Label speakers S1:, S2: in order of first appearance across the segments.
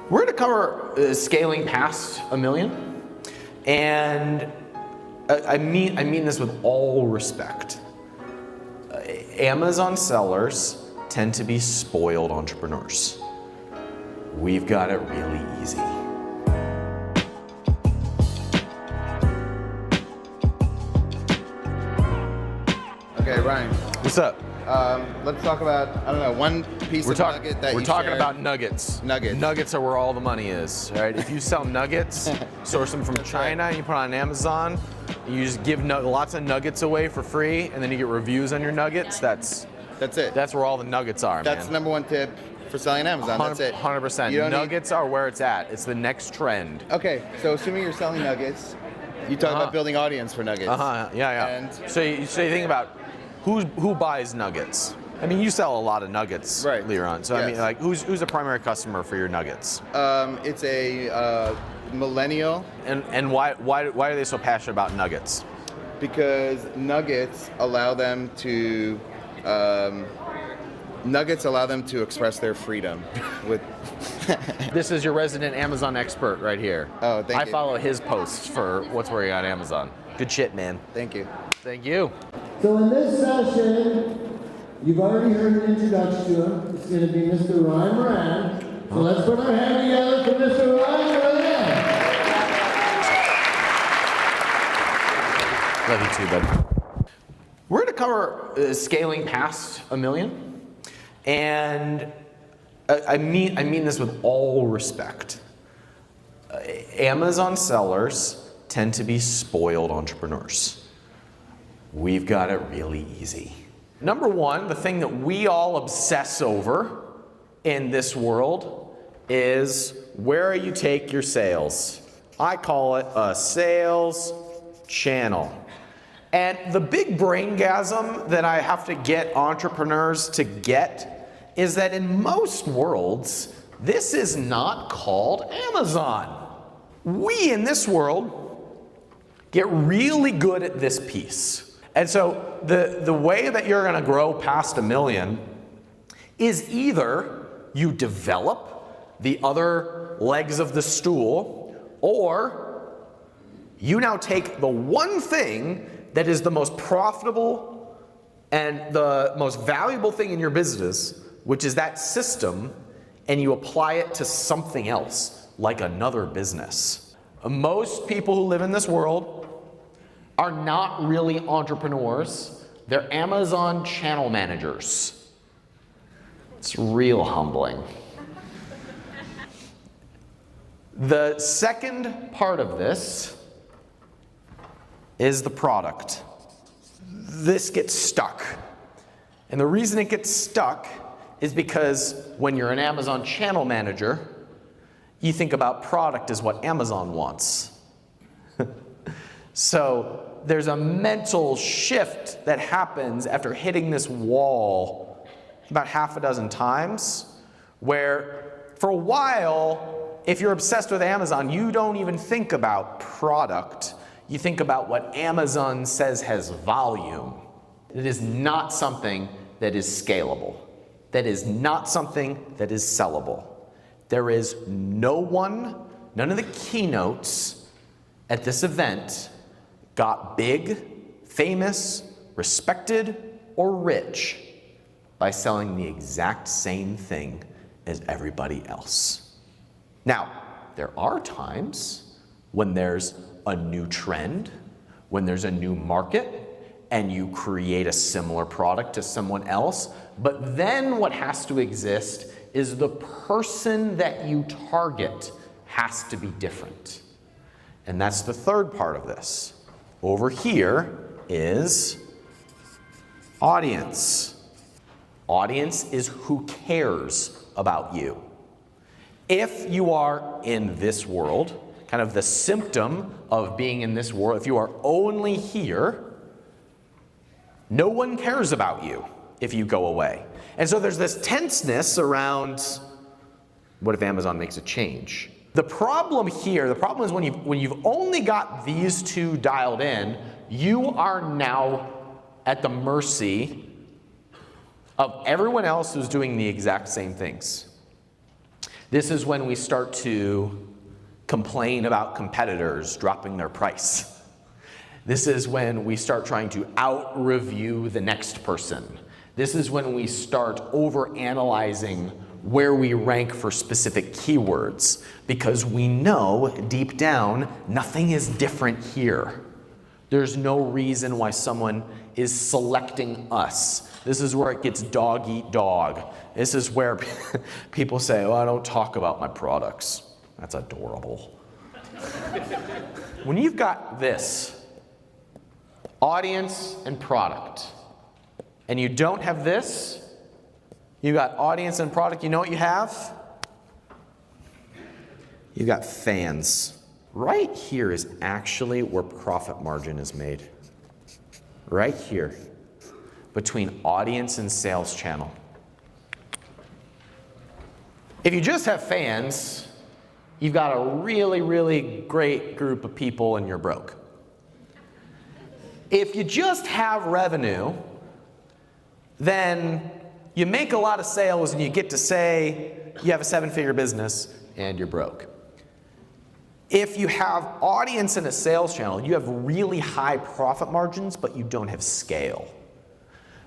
S1: We're going to cover scaling past $1 million, and I mean this with all respect. Amazon sellers tend to be spoiled entrepreneurs. We've got it really easy.
S2: Okay, Ryan.
S1: What's up?
S2: Let's talk about, I don't know, one piece of nugget that
S1: We're
S2: you
S1: talking
S2: shared.
S1: about nuggets.
S2: Nuggets.
S1: Nuggets are where all the money is, right? If you sell nuggets, source them from China, and you put on Amazon, you just give lots of nuggets away for free, and then you get reviews on your nuggets. That's
S2: it.
S1: That's where all the nuggets are,
S2: That's
S1: man.
S2: the number one tip for selling on Amazon. That's it.
S1: 100%. Nuggets are where it's at. It's the next trend.
S2: Okay, so assuming you're selling nuggets, you talk about building audience for nuggets.
S1: Yeah.
S2: And
S1: so you think about who buys nuggets. I mean, you sell a lot of nuggets,
S2: right,
S1: Liron. So
S2: yes.
S1: I mean, like, who's a primary customer for your nuggets?
S2: It's a millennial.
S1: And why are they so passionate about nuggets?
S2: Because nuggets allow them to express their freedom. With
S1: This is your resident Amazon expert right here.
S2: Oh, thank you.
S1: I follow his posts for what's working on Amazon. Good shit, man.
S2: Thank you.
S1: Thank you.
S3: So in this session, you've already heard an introduction to him. It's going to be Mr. Ryan Moran. So let's put our hand together for Mr. Ryan Moran.
S1: Love you too, bud. We're going to cover scaling past $1 million, and I mean this with all respect. Amazon sellers tend to be spoiled entrepreneurs. We've got it really easy. Number one, the thing that we all obsess over in this world is where you take your sales. I call it a sales channel. And the big braingasm that I have to get entrepreneurs to get is that in most worlds, this is not called Amazon. We in this world get really good at this piece. And so the way that you're gonna grow past $1 million is either you develop the other legs of the stool, or you now take the one thing that is the most profitable and the most valuable thing in your business, which is that system, and you apply it to something else, like another business. Most people who live in this world are not really entrepreneurs. They're Amazon channel managers. It's real humbling. The second part of this is the product. This gets stuck. And the reason it gets stuck is because when you're an Amazon channel manager, you think about product as what Amazon wants. So there's a mental shift that happens after hitting this wall about half a dozen times, where for a while, if you're obsessed with Amazon, you don't even think about product. You think about what Amazon says has volume. It is not something that is scalable. That is not something that is sellable. There is none of the keynotes at this event got big, famous, respected, or rich by selling the exact same thing as everybody else. Now, there are times when there's a new trend, when there's a new market, and you create a similar product to someone else, but then what has to exist is the person that you target has to be different. And that's the third part of this. Over here is audience. Audience is who cares about you. If you are in this world, kind of the symptom of being in this world, if you are only here, no one cares about you if you go away. And so there's this tenseness around, what if Amazon makes a change? The problem here, the problem is when you've only got these two dialed in, you are now at the mercy of everyone else who's doing the exact same things. This is when we start to complain about competitors dropping their price. This is when we start trying to out-review the next person. This is when we start over-analyzing where we rank for specific keywords, because we know deep down nothing is different here. There's no reason why someone is selecting us. This is where it gets dog eat dog. This is where people say, oh, I don't talk about my products. That's adorable. When you've got this, audience and product, and you don't have this, you got audience and product, you know what you have? You got fans. Right here is actually where profit margin is made. Right here, between audience and sales channel. If you just have fans, you've got a really, really great group of people and you're broke. If you just have revenue, then you make a lot of sales and you get to say you have a 7-figure business and you're broke. If you have audience and a sales channel, you have really high profit margins, but you don't have scale.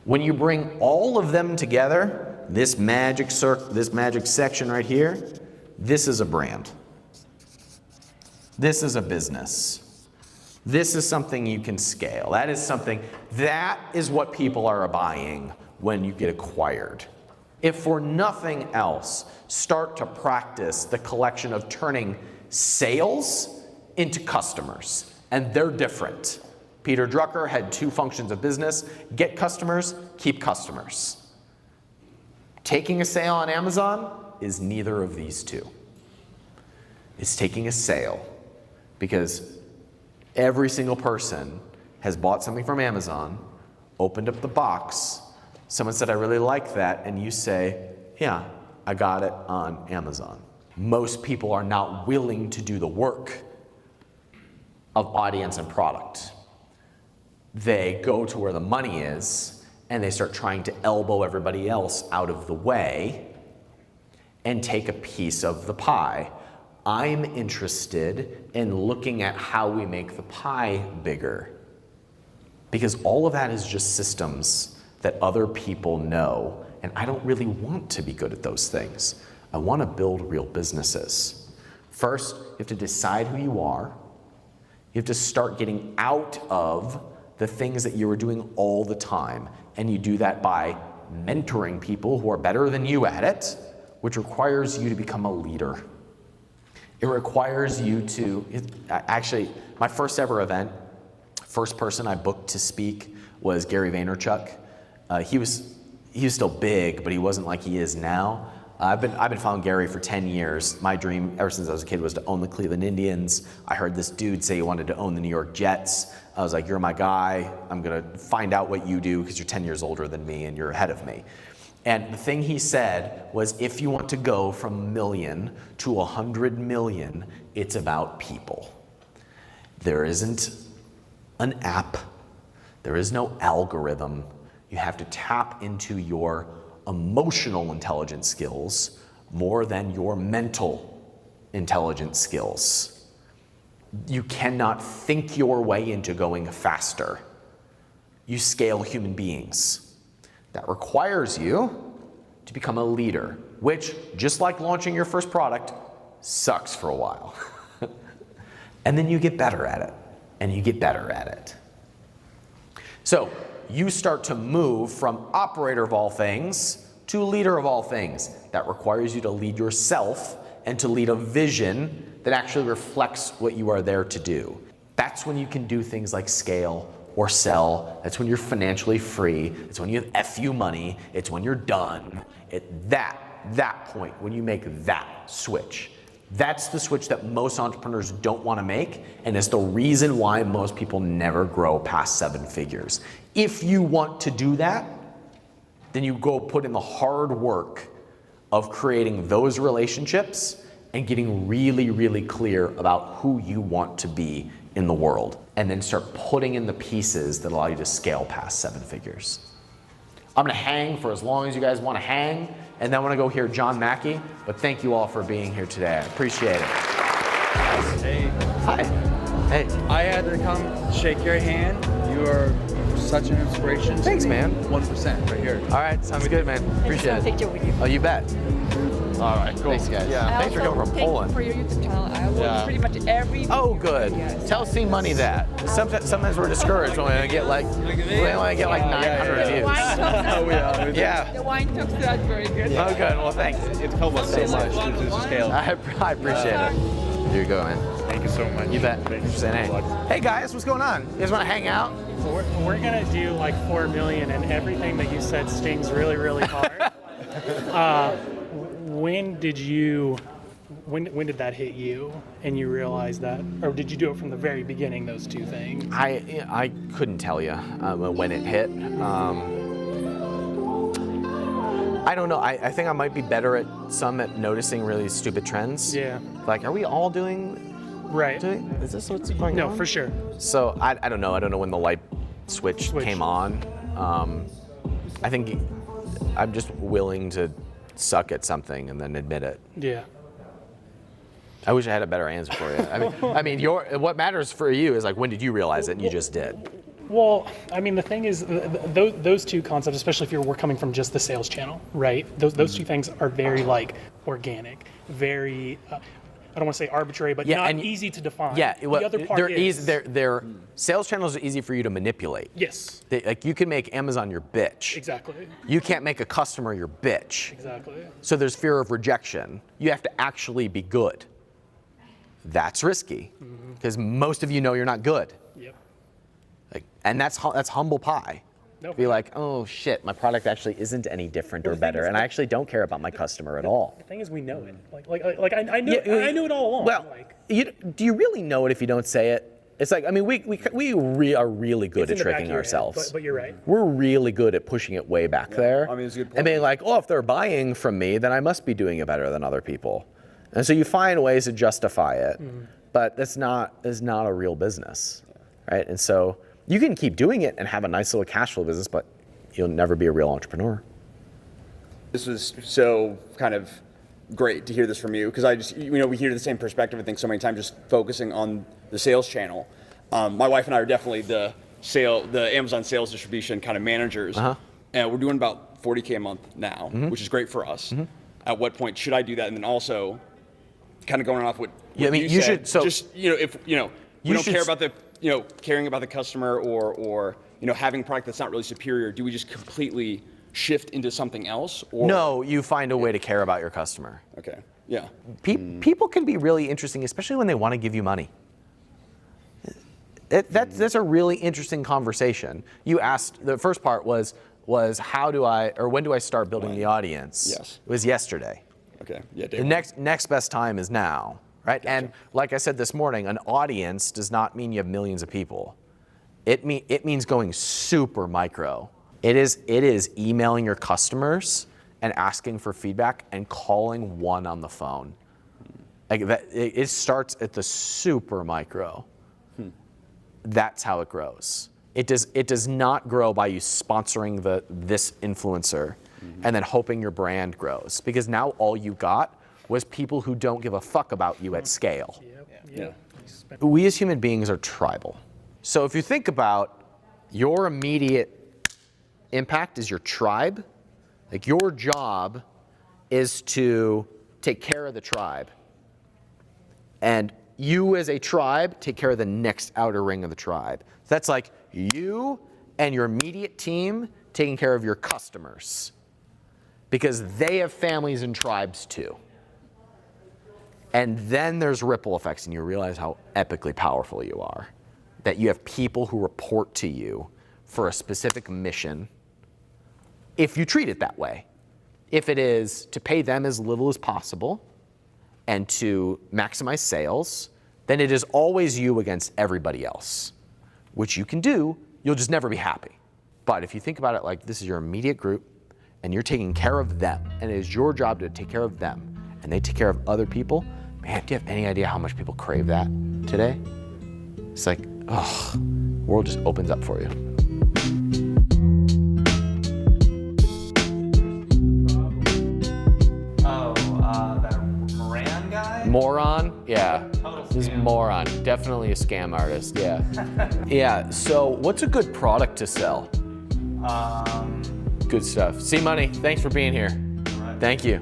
S1: When you bring all of them together, this magic section right here, this is a brand. This is a business. This is something you can scale. That is what people are buying when you get acquired. If for nothing else, start to practice the collection of turning sales into customers, and they're different. Peter Drucker had 2 functions of business: get customers, keep customers. Taking a sale on Amazon is neither of these two. It's taking a sale because every single person has bought something from Amazon, opened up the box, someone said, I really like that, and you say, yeah, I got it on Amazon. Most people are not willing to do the work of audience and product. They go to where the money is and they start trying to elbow everybody else out of the way and take a piece of the pie. I'm interested in looking at how we make the pie bigger, because all of that is just systems that other people know, and I don't really want to be good at those things. I want to build real businesses. First, you have to decide who you are. You have to start getting out of the things that you were doing all the time. And you do that by mentoring people who are better than you at it, which requires you to become a leader. It requires you to, actually, my first ever event, first person I booked to speak was Gary Vaynerchuk. He was still big, but he wasn't like he is now. I've been following Gary for 10 years. My dream ever since I was a kid was to own the Cleveland Indians. I heard this dude say he wanted to own the New York Jets. I was like, you're my guy. I'm gonna find out what you do because you're 10 years older than me and you're ahead of me. And the thing he said was, if you want to go from 1 million to 100 million, it's about people. There isn't an app. There is no algorithm. You have to tap into your emotional intelligence skills more than your mental intelligence skills. You cannot think your way into going faster. You scale human beings. That requires you to become a leader, which, just like launching your first product, sucks for a while. And then you get better at it, and you get better at it. So you start to move from operator of all things to leader of all things. That requires you to lead yourself and to lead a vision that actually reflects what you are there to do. That's when you can do things like scale or sell. That's when you're financially free. It's when you have FU money. It's when you're done. At that point, when you make that switch, that's the switch that most entrepreneurs don't want to make, and it's the reason why most people never grow past 7 figures. If you want to do that, then you go put in the hard work of creating those relationships and getting really, really clear about who you want to be in the world, and then start putting in the pieces that allow you to scale past 7 figures. I'm gonna hang for as long as you guys wanna hang, and then I wanna go hear John Mackey, but thank you all for being here today. I appreciate it.
S4: Hey,
S1: Hi. Hey.
S4: I had to come shake your hand. You are such an inspiration.
S1: Thanks,
S4: to me.
S1: man.
S4: 1% right here.
S1: All right, sounds good, man. Appreciate
S5: I
S1: it.
S5: just want a picture with you.
S1: Oh, you bet. All right, cool. Thanks, guys.
S4: Yeah.
S1: Thanks for coming from
S5: Thank
S1: Poland.
S5: you for your YouTube channel. I watch pretty much every
S1: Oh,
S5: video.
S1: good.
S5: Yes.
S1: Tell C Money that. Sometimes we're discouraged when we get like 900 views.
S5: Wine talks,
S1: Yeah.
S5: the wine talks that's very good.
S1: Oh, good. Well, thanks.
S4: It's helped us so much to the scale.
S1: I appreciate it. Here you go, man.
S4: Thank you so much.
S1: You bet. Thanks for saying hey. Hey, guys, what's going on? You guys want to hang out?
S6: We're gonna do like 4 million, and everything that you said stings really, really hard. When did that hit you, and you realized that, or did you do it from the very beginning? Those two things.
S1: I couldn't tell you when it hit. I don't know. I think I might be better at noticing really stupid trends.
S6: Yeah.
S1: Like, are we all doing?
S6: Right.
S1: Is this what's going on?
S6: No, for sure.
S1: So I don't know. I don't know when the light switch came on. I think I'm just willing to suck at something and then admit it.
S6: Yeah.
S1: I wish I had a better answer for you. I mean, what matters for you is like, when did you realize it? And you just did.
S6: Well, I mean, the thing is, those two concepts, especially if we're coming from just the sales channel, right? Those two things are very like organic, very. I don't want to say arbitrary, but not easy to define.
S1: Yeah, well,
S6: the other part
S1: they're
S6: is
S1: easy. Their sales channels are easy for you to manipulate.
S6: Yes.
S1: Like, you can make Amazon your bitch.
S6: Exactly.
S1: You can't make a customer your bitch.
S6: Exactly.
S1: So there's fear of rejection. You have to actually be good. That's risky, because most of you know you're not good.
S6: Yep.
S1: Like, and that's humble pie.
S6: Nope.
S1: Be like, oh shit, my product actually isn't any different or better, and I actually don't care about my customer at all.
S6: The thing is, we know it. Like I knew it all along.
S1: Well, do you really know it if you don't say it? It's like, I mean, we are really good at
S6: It's in the back
S1: tricking
S6: of your
S1: ourselves.
S6: head, but you're right.
S1: We're really good at pushing it way back there.
S2: I mean, it's a good point.
S1: And being like, oh, if they're buying from me, then I must be doing it better than other people. And so you find ways to justify it, but that's not a real business, right? And so you can keep doing it and have a nice little cash flow business, but you'll never be a real entrepreneur.
S2: This was so kind of great to hear this from you, because I just, we hear the same perspective, I think, so many times, just focusing on the sales channel. My wife and I are definitely the Amazon sales distribution kind of managers. And we're doing about 40K a month now, which is great for us. At what point should I do that? And then also, kind of going off what
S1: Yeah, I mean,
S2: you
S1: should.
S2: said,
S1: So
S2: just if we don't care about the caring about the customer or having a product that's not really superior, do we just completely shift into something else? Or
S1: no, you find a way to care about your customer.
S2: Okay. Yeah.
S1: People can be really interesting, especially when they want to give you money. That's a really interesting conversation. You asked, the first part was when do I start building the audience?
S2: Yes.
S1: It was yesterday.
S2: Okay. Yeah.
S1: The next best time is now, right? Gotcha. And like I said this morning, an audience does not mean you have millions of people. It means going super micro. It is emailing your customers and asking for feedback and calling one on the phone. Like that, it starts at the super micro. That's how it grows. It does not grow by you sponsoring this influencer and then hoping your brand grows, because now all you got was people who don't give a fuck about you at scale.
S6: Yeah.
S1: We as human beings are tribal. So if you think about your immediate impact is your tribe, like your job is to take care of the tribe. And you as a tribe take care of the next outer ring of the tribe. That's like you and your immediate team taking care of your customers, because they have families and tribes too. And then there's ripple effects, and you realize how epically powerful you are. That you have people who report to you for a specific mission, if you treat it that way. If it is to pay them as little as possible and to maximize sales, then it is always you against everybody else, which you can do, you'll just never be happy. But if you think about it like this is your immediate group and you're taking care of them, and it is your job to take care of them, and they take care of other people, man, do you have any idea how much people crave that today? It's like, the world just opens up for you. Moran? Yeah. This is Moran. Definitely a scam artist. Yeah. Yeah. So, what's a good product to sell? Good stuff. See Money, thanks for being here. Thank you.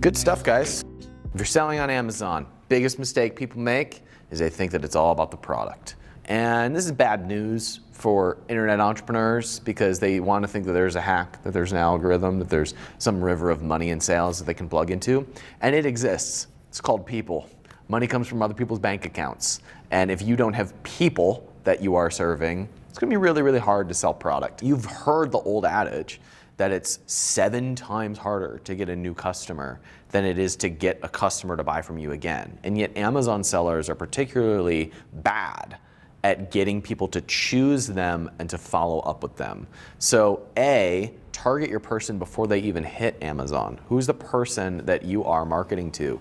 S1: Good stuff, guys. If you're selling on Amazon, biggest mistake people make is they think that it's all about the product. And this is bad news for internet entrepreneurs because they want to think that there's a hack, that there's an algorithm, that there's some river of money and sales that they can plug into. And it exists. It's called people. Money comes from other people's bank accounts. And if you don't have people that you are serving, it's going to be really, really hard to sell product. You've heard the old adage that it's 7 times harder to get a new customer than it is to get a customer to buy from you again. And yet Amazon sellers are particularly bad at getting people to choose them and to follow up with them. So A, target your person before they even hit Amazon. Who's the person that you are marketing to?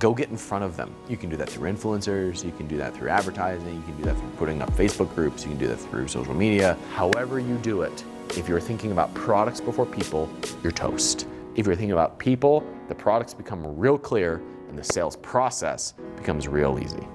S1: Go get in front of them. You can do that through influencers, you can do that through advertising, you can do that through putting up Facebook groups, you can do that through social media. However you do it, if you're thinking about products before people, you're toast. If you're thinking about people, the products become real clear and the sales process becomes real easy.